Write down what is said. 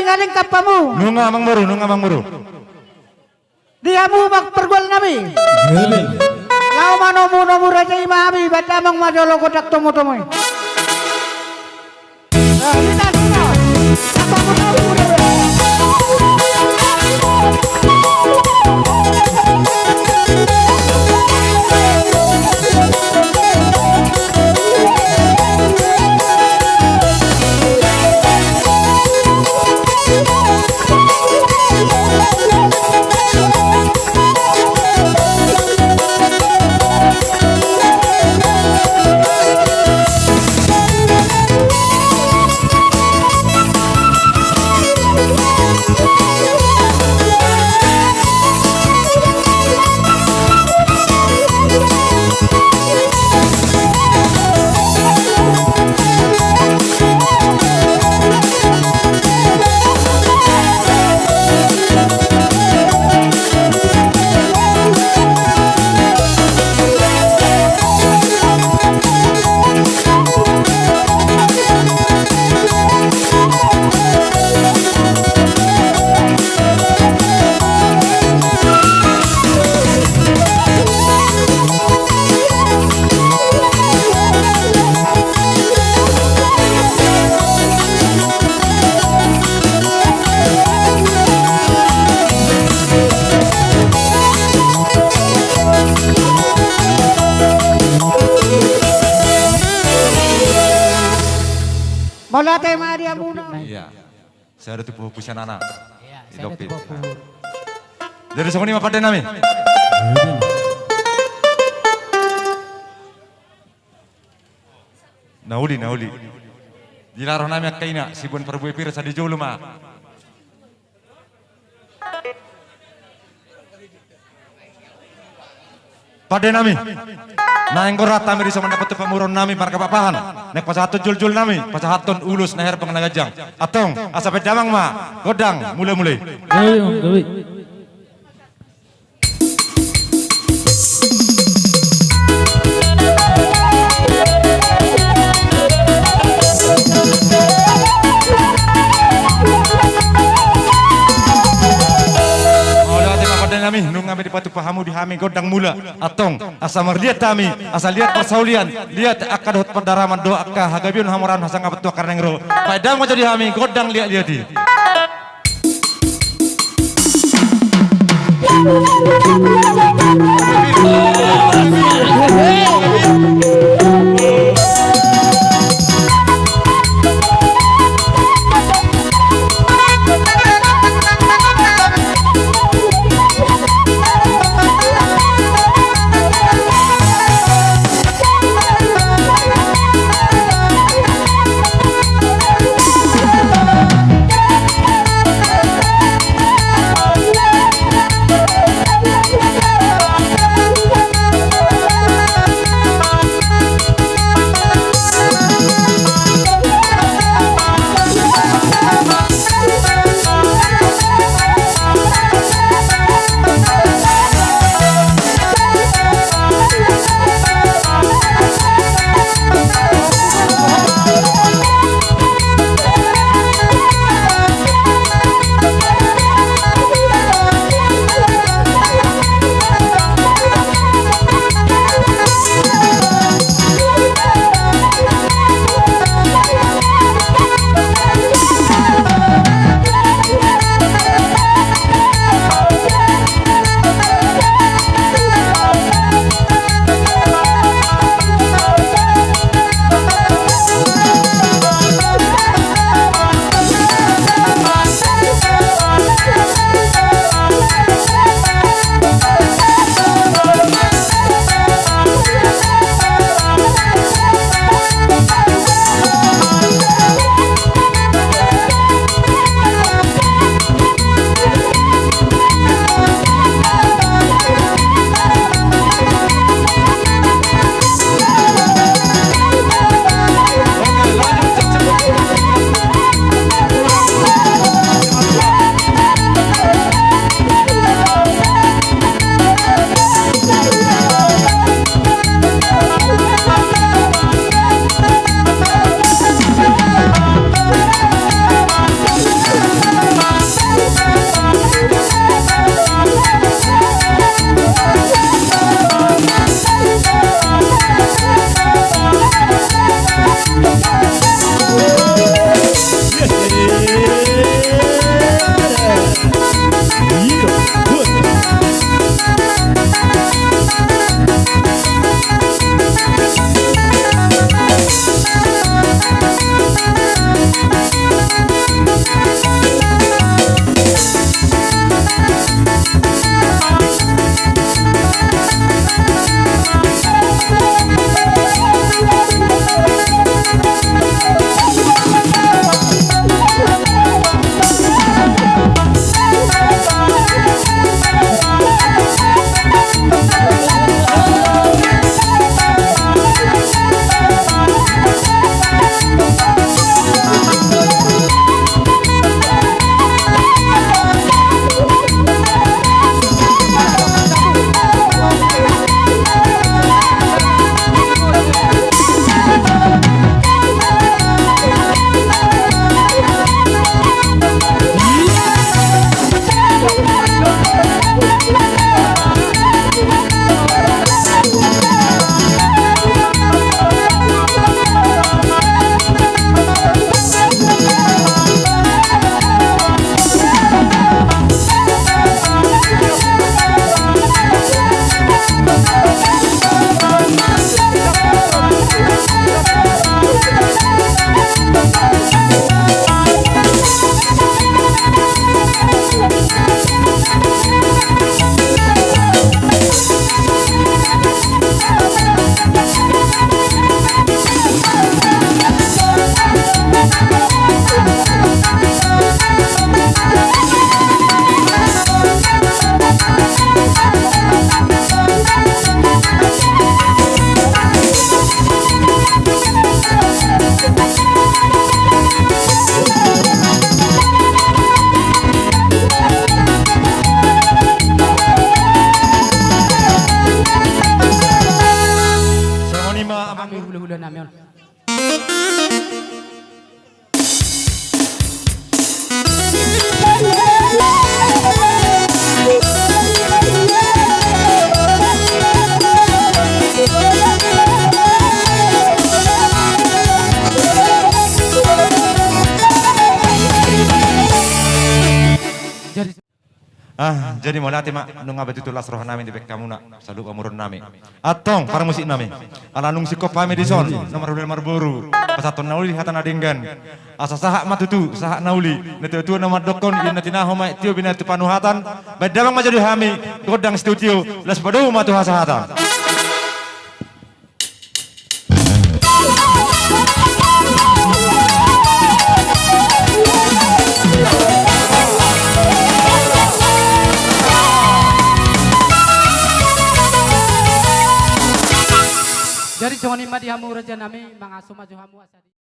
bingaling kapamu. Nunga mang buru. Dia mu magpergol nami. Lau manomu raja imami batamang majolo kotak tomo-tomo. Kita semua. Kapamu tahu Bola tema dia muna. Iya. Saya ada tubuh pusian anak. Iya, saya ada tubuh. Jadi semua ini apa nami? Nauli. Dilarang nami kaina sibun perbuai pira sa di jolo ma. Pada nami, naeng korat kami bisa mendapat pemuron nami para kepapahan. Nek pasahatun jul nami, pasahatun ulus naher pengenagajang. Atong asapet damang ma, godang mulai. Gawi. Nami nung kami dipatu pahamu dihami godang mula atong asa merliat kami asa lihat persaulian lihat akad hot pendaraman doa ka hagabiun hamuran hasang apat tua karnengro padang mo jadi hami godang lihat di Kami hula-hula namin. Jadi mau nanti mak nung abad itu las roh nami di bek kamu nak salu amurun nami atong para musik nami alanung sikop pami di son nomor udah marburu pasatun nauli hatan adinggan asa sahak matutu sahak nauli netu tu nama dokon in natina homa tio bina tu panuhatan badamang majadi hami godang studio las padu matu hasahatan. Jadi jangan imadi hamu raja nami mangasuh maju hamu asadi.